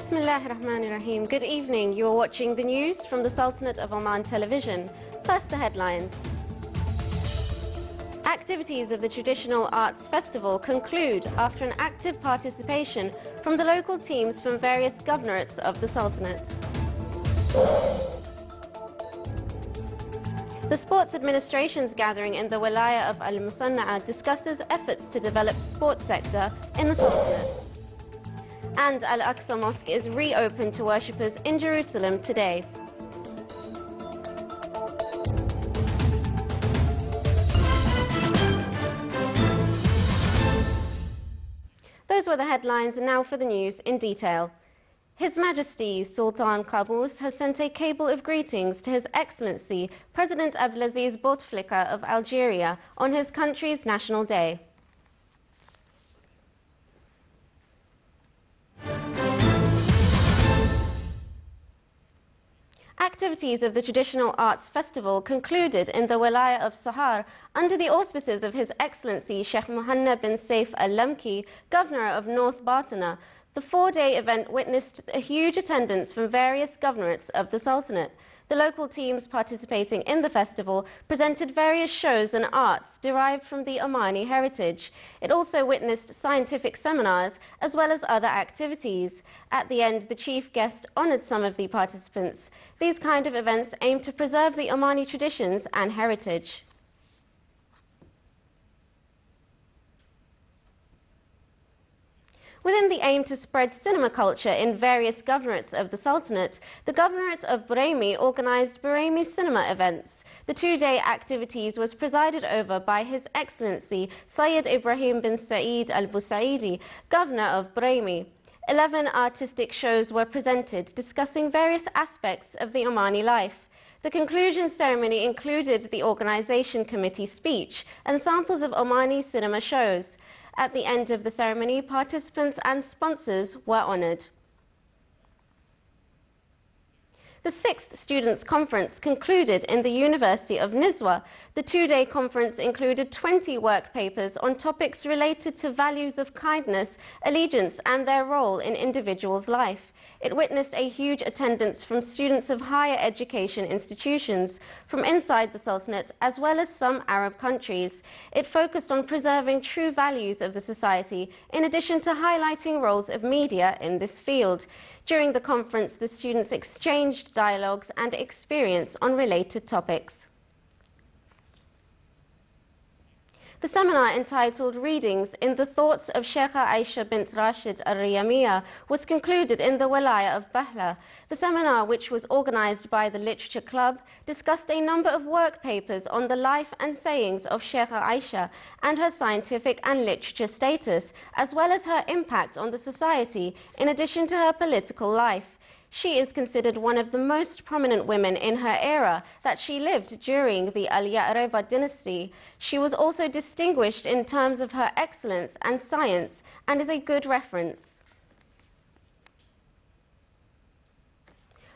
Bismillahirrahmanirrahim. Good evening. You are watching the news from the Sultanate of Oman television. First, the headlines. Activities of the Traditional Arts Festival conclude after an active participation from the local teams from various governorates of the Sultanate. The Sports Administration's gathering in the Wilaya of Al-Musanna'a discusses efforts to develop the sports sector in the Sultanate. And Al-Aqsa Mosque is reopened to worshippers in Jerusalem today. Those were the headlines, and now for the news in detail. His Majesty Sultan Qaboos has sent a cable of greetings to His Excellency President Abdelaziz Bouteflika of Algeria on his country's National Day. Activities of the Traditional Arts Festival concluded in the Wilaya of Sohar under the auspices of His Excellency Sheikh Mohanna bin Saif Al-Lamki, Governor of North Batana. The four-day event witnessed a huge attendance from various governorates of the Sultanate. The local teams participating in the festival presented various shows and arts derived from the Omani heritage. It also witnessed scientific seminars as well as other activities. At the end, the chief guest honoured some of the participants. These kind of events aim to preserve the Omani traditions and heritage. Within the aim to spread cinema culture in various governorates of the Sultanate, the Governorate of Brahmi organised Brahmi cinema events. The two-day activities was presided over by His Excellency Syed Ibrahim bin Saeed Al-Busaidi, Governor of Brahmi. 11 artistic shows were presented discussing various aspects of the Omani life. The conclusion ceremony included the organisation committee speech and samples of Omani cinema shows. At the end of the ceremony, participants and sponsors were honoured. The 6th Students' Conference concluded in the University of Nizwa. The two-day conference included 20 work papers on topics related to values of kindness, allegiance and their role in individuals' life. It witnessed a huge attendance from students of higher education institutions from inside the Sultanate as well as some Arab countries. It focused on preserving true values of the society in addition to highlighting roles of media in this field. During the conference, the students exchanged dialogues and experience on related topics. The seminar entitled Readings in the Thoughts of Sheikha Aisha bint Rashid al-Riyamiyya was concluded in the Wilaya of Bahla. The seminar, which was organised by the Literature Club, discussed a number of work papers on the life and sayings of Sheikha Aisha and her scientific and literature status, as well as her impact on the society, in addition to her political life. She is considered one of the most prominent women in her era that she lived during the Al-Ya'reba dynasty. She was also distinguished in terms of her excellence and science and is a good reference.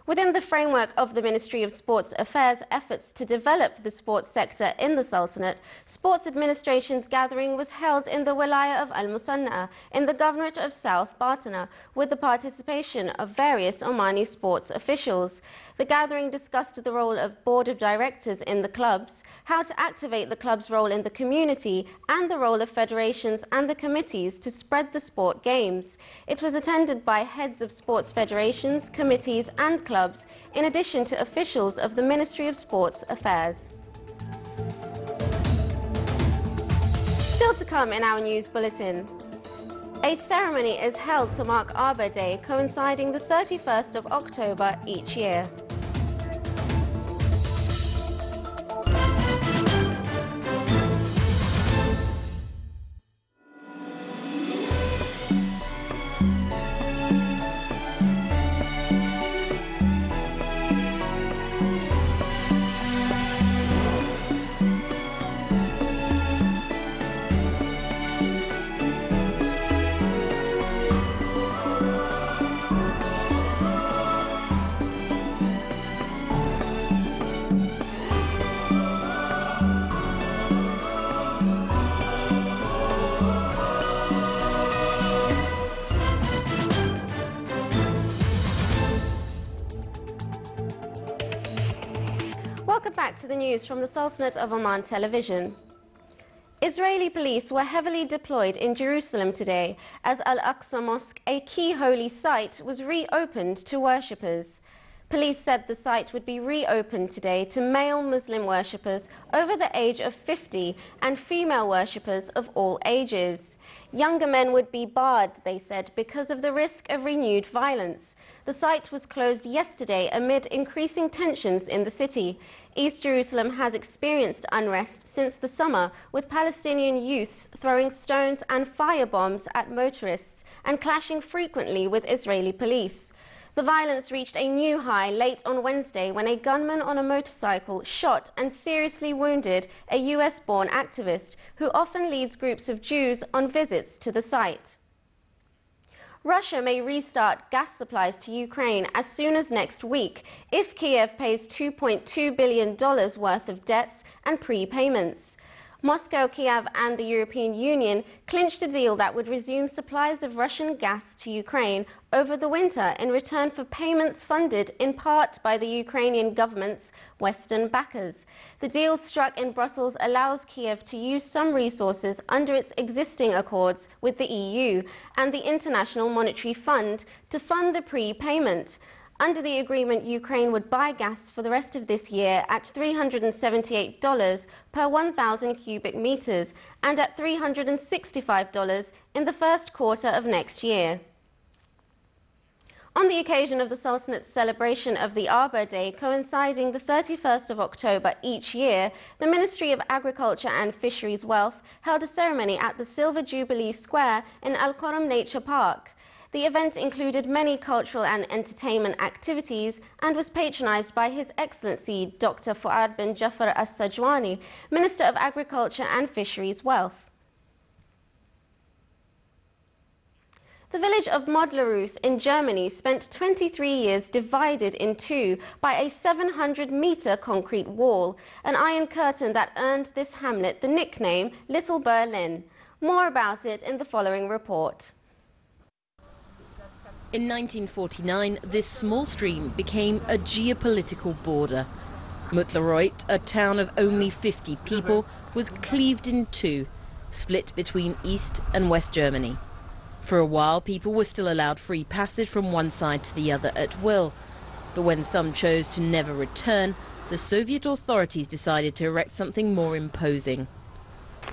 Within the framework of the Ministry of Sports Affairs' efforts to develop the sports sector in the Sultanate, Sports Administration's gathering was held in the Wilaya of Al-Musanna'a in the Governorate of South Batana with the participation of various Omani sports officials. The gathering discussed the role of board of directors in the clubs, how to activate the club's role in the community, and the role of federations and the committees to spread the sport games. It was attended by heads of sports federations, committees and clubs, in addition to officials of the Ministry of Sports Affairs. Still to come in our news bulletin. A ceremony is held to mark Arbor Day, coinciding the 31st of October each year. back to the news from the Sultanate of Oman television. Israeli police were heavily deployed in Jerusalem today as Al-Aqsa Mosque, a key holy site, was reopened to worshippers. Police said the site would be reopened today to male Muslim worshippers over the age of 50 and female worshippers of all ages. Younger men would be barred, they said, because of the risk of renewed violence. The site was closed yesterday amid increasing tensions in the city. East Jerusalem has experienced unrest since the summer, with Palestinian youths throwing stones and firebombs at motorists and clashing frequently with Israeli police. The violence reached a new high late on Wednesday when a gunman on a motorcycle shot and seriously wounded a US-born activist who often leads groups of Jews on visits to the site. Russia may restart gas supplies to Ukraine as soon as next week if Kiev pays $2.2 billion worth of debts and prepayments. Moscow, Kiev and the European Union clinched a deal that would resume supplies of Russian gas to Ukraine over the winter in return for payments funded in part by the Ukrainian government's Western backers. The deal struck in Brussels allows Kiev to use some resources under its existing accords with the EU and the International Monetary Fund to fund the prepayment. Under the agreement, Ukraine would buy gas for the rest of this year at $378 per 1,000 cubic meters and at $365 in the first quarter of next year. On the occasion of the Sultanate's celebration of the Arbor Day, coinciding the 31st of October each year, the Ministry of Agriculture and Fisheries Wealth held a ceremony at the Silver Jubilee Square in Al-Quram Nature Park. The event included many cultural and entertainment activities and was patronized by His Excellency Dr. Fuad bin Jafar As-Sajwani, Minister of Agriculture and Fisheries Wealth. The village of Modleruth in Germany spent 23 years divided in two by a 700-meter concrete wall, an iron curtain that earned this hamlet the nickname Little Berlin. More about it in the following report. In 1949, this small stream became a geopolitical border. Mutleroit, a town of only 50 people, was cleaved in two, split between East and West Germany. For a while, people were still allowed free passage from one side to the other at will. But when some chose to never return, the Soviet authorities decided to erect something more imposing.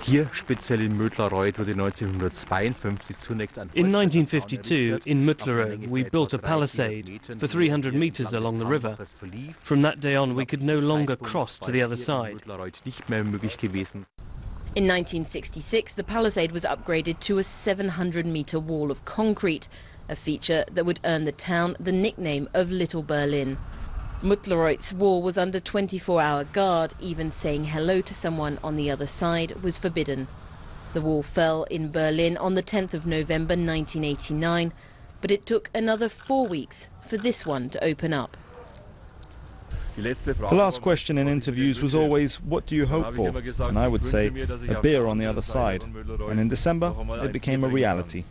Hier speziell in Mödlaroid wurde 1952 zunächst ein In 1952, in Mödlaroid, we built a palisade for 300 meters along the river. From that day on, we could no longer cross to the other side. In 1966, the palisade was upgraded to a 700-meter wall of concrete, a feature that would earn the town the nickname of Little Berlin. Mutleroit's wall was under 24-hour guard. Even saying hello to someone on the other side was forbidden. The wall fell in Berlin on the 10th of November 1989, but it took another 4 weeks for this one to open up. The last question in interviews was always, what do you hope for? And I would say, a beer on the other side. And in December, it became a reality.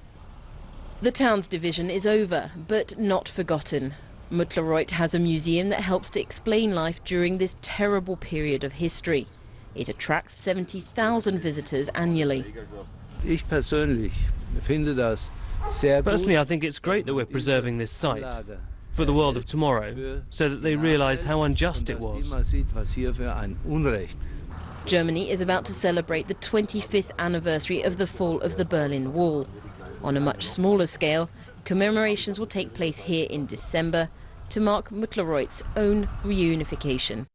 The town's division is over, but not forgotten. Mutleroit has a museum that helps to explain life during this terrible period of history. It attracts 70,000 visitors annually. Personally, I think it's great that we're preserving this site for the world of tomorrow, so that they realized how unjust it was. Germany is about to celebrate the 25th anniversary of the fall of the Berlin Wall. On a much smaller scale, commemorations will take place here in December to mark Mutleroit's own reunification.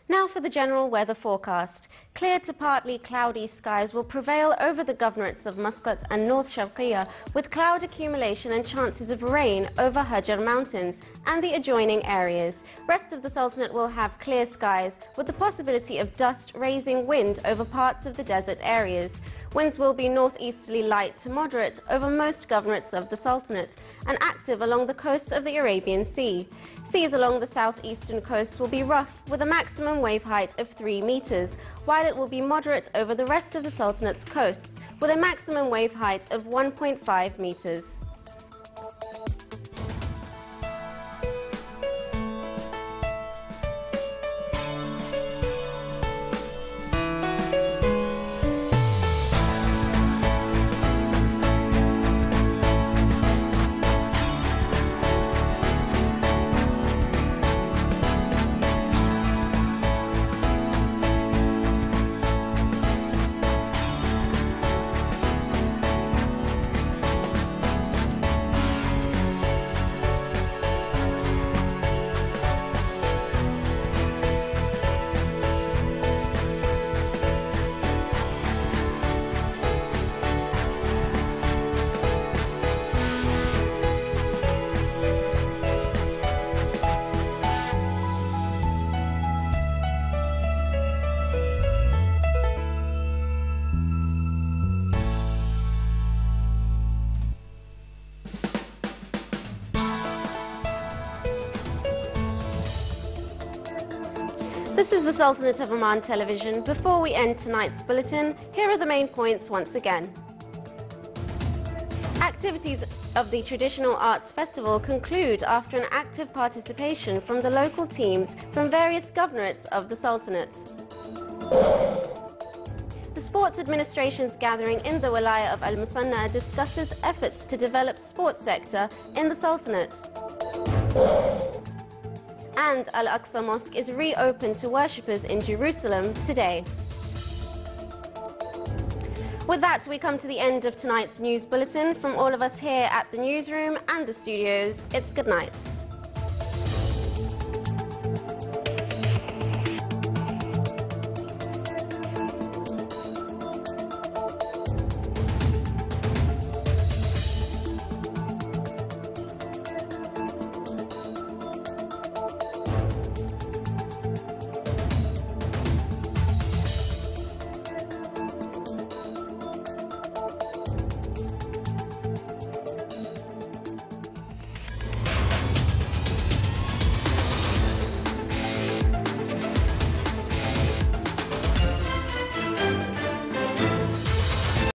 Now for the general weather forecast. Clear to partly cloudy skies will prevail over the governorates of Muscat and North Sharqiya, with cloud accumulation and chances of rain over Hajar Mountains and the adjoining areas. Rest of the Sultanate will have clear skies, with the possibility of dust raising wind over parts of the desert areas. Winds will be northeasterly light to moderate over most governorates of the Sultanate and active along the coasts of the Arabian Sea. Seas along the southeastern coast will be rough, with a maximum wave height of 3 meters, while it will be moderate over the rest of the Sultanate's coasts, with a maximum wave height of 1.5 meters. This is the Sultanate of Oman television. Before we end tonight's bulletin, here are the main points once again. Activities of the Traditional Arts Festival conclude after an active participation from the local teams from various governorates of the Sultanate. The Sports Administration's gathering in the Wilaya of Al Musanna discusses efforts to develop sports sector in the Sultanate. And Al-Aqsa Mosque is reopened to worshippers in Jerusalem today. With that, we come to the end of tonight's news bulletin. From all of us here at the newsroom and the studios, it's good night.